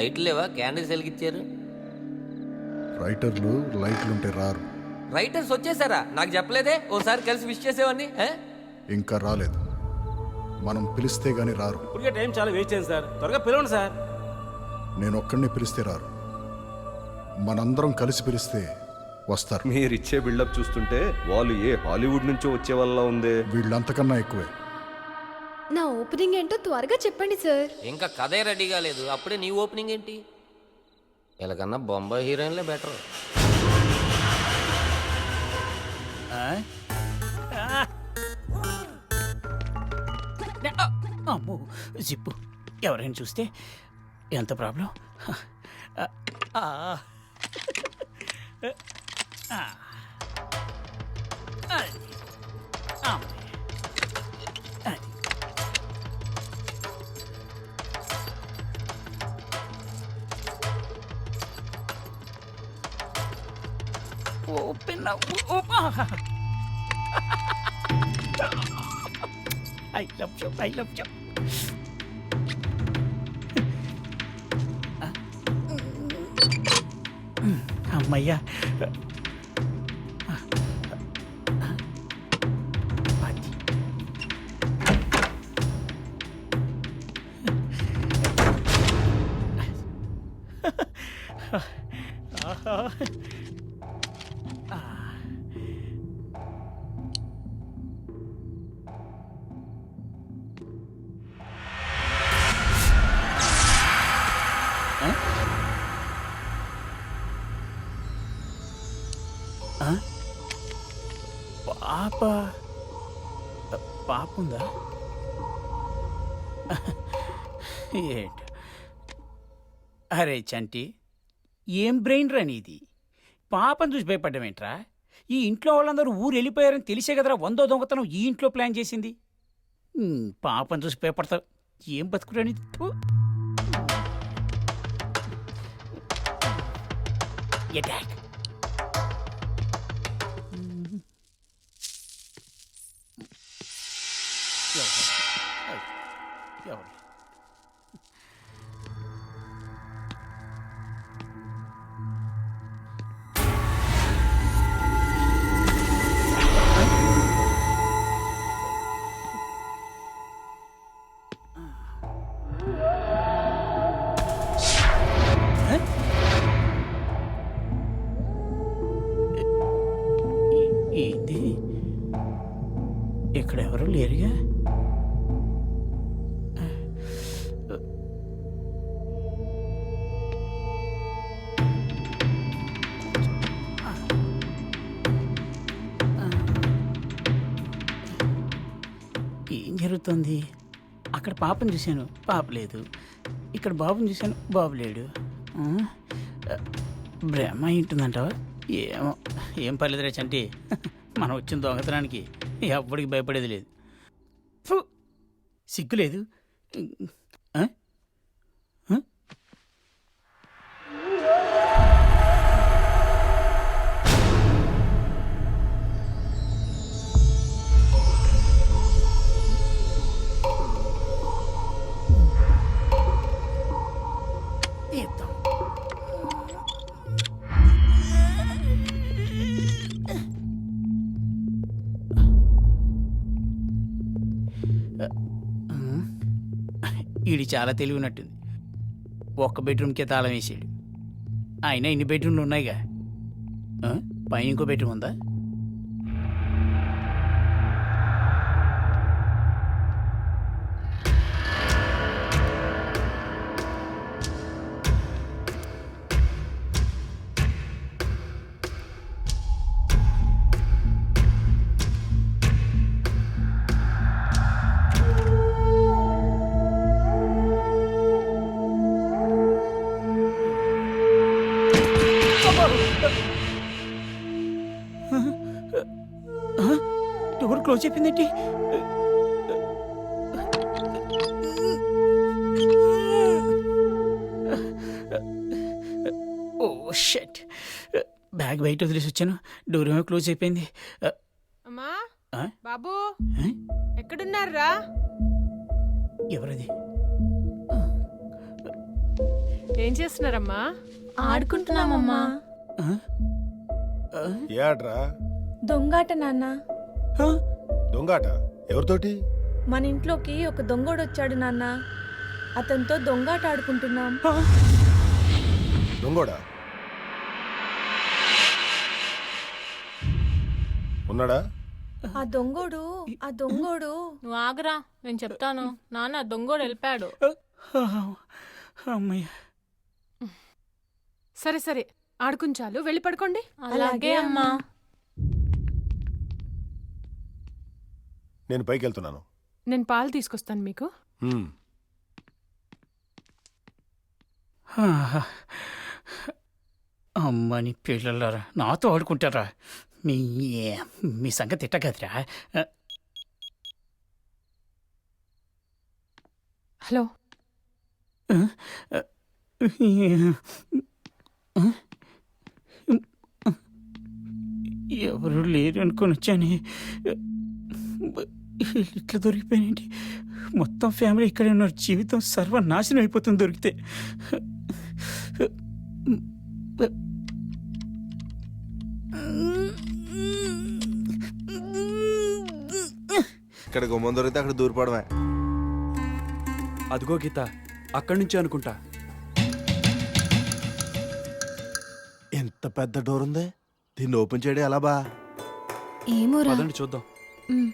లైట్లు లేవా? క్యాండిల్స్ వెలిగించారు. రైటర్లు లైట్లుంటే రారు. రైటర్స్ వచ్చేసారా? నాకు చెప్పలేదే. ఓసారి కలిసి విష్ చేసేవాడిని. ఇంకా రాలేదు. మనం పిలిస్తే గానీ రారు. ఇప్పటికే టైం చాలా వేస్ట్ అయింది సార్, త్వరగా పిలవండి సార్. నేను ఒక్కడిని పిలిస్తే రారు. మనందరం కలిసి పిలిస్తే వస్తారు. మీరిచ్చే బిల్డప్ చూస్తుంటే వాళ్ళు ఏ హాలీవుడ్ నుంచో వచ్చే వాళ్ళ ఉందే. వీళ్ళంతకన్నా ఎక్కువే. నా ఓపెనింగ్ ఏంటో త్వరగా చెప్పండి సార్. ఇంకా కథే రెడీగా లేదు, అప్పుడే నీ ఓపెనింగ్ ఏంటి? వీళ్ళకన్నా బొంబాయి హీరోయిన్లే బెటర్. అమ్మో జిప్పు, ఎవరైనా చూస్తే ఎంత problem. Open I love you, I love you. అమ్మయ్యా. పాప ఉందా ఏంటి? అరే చంటి, ఏం బ్రెయిన్ రా నీది? పాపను చూసి భయపడ్డామేంట్రా? ఈ ఇంట్లో వాళ్ళందరూ ఊరు వెళ్ళిపోయారని తెలిసే కదరా 100 దొంగతనం ఈ ఇంట్లో ప్లాన్ చేసింది. పాపను చూసి భయపడతావు? ఏం బతుకురా నీది? అటాక్. ఎవరు? ఏంది? ఇక్కడ ఎవరు లేరుగా? ఏం జరుగుతుంది? అక్కడ పాపను చూశాను, పాప లేదు. ఇక్కడ బాబుని చూశాను, బాబు లేడు. బ్రహ్మ ఉంటుందంటావా? ఏమో, ఏం పర్లేదురా చంటి. మనం వచ్చిన దొంగతనానికి ఎవ్వడికి భయపడేది లేదు. సిగ్గు లేదు. వీడి చాలా తెలివి ఉన్నట్టుంది. ఒక్క బెడ్రూమ్కే తాళం వేసాడు. అయినా ఇన్ని బెడ్రూమ్లు ఉన్నాయిగా. పైన ఇంకో బెడ్రూమ్ ఉందా? డోర్ క్లోజ్ అయిపోయిందేంటి? ఓ షట్, బ్యాగ్ బయట వదిలేసి వచ్చాను. డోర్ ఏమో క్లోజ్ అయిపోయింది. అమ్మా బాబు, ఎక్కడున్నారా? ఎవరది? ఏం చేస్తున్నారమ్మా? ఆడుకుంటున్నామమ్మా. ఏ ఆటరా? దొంగాట నాన్న. దొంగాట ఎవరితోటి? మన ఇంట్లోకి ఒక దొంగోడు వచ్చాడు నాన్న. అతనితో దొంగాట ఆడుకుంటున్నాం. దొంగోడా? ఉన్నాడా? ఆ దొంగోడు నువ్వు ఆగరా, నేను చెప్తాను. నాన్న దొంగోడు వెళ్ళిపోయాడు. అమ్మయ్య. సరే సరే ఆడుకుంచాలు, వెళ్ళి పడుకోండి. అలాగే అమ్మా. నేను పైకి వెళ్తున్నాను. నేను పాలు తీసుకొస్తాను మీకు. అమ్మని పిల్లలరా నాతో ఆడుకుంటారా? మీ మీ సంగతి తిట్ట కదరా. హలో, ఎవరు లేరు అనుకొని వచ్చాను. ఇట్లా దొరికిపోయానండి. మొత్తం ఫ్యామిలీ ఇక్కడే ఉన్నారు. జీవితం సర్వనాశనం అయిపోతుంది దొరికితే. ఇక్కడ గుమ్మం దొరికితే అక్కడ దూరిపోవడమే. అదిగో గీత, అక్కడి నుంచి అనుకుంటా. ఎంత పెద్ద డోర్ ఉంది, దీన్ని ఓపెన్ చేయడం ఎలా బా? ఏమోరా. పదండి చూద్దాం. ఉమ్.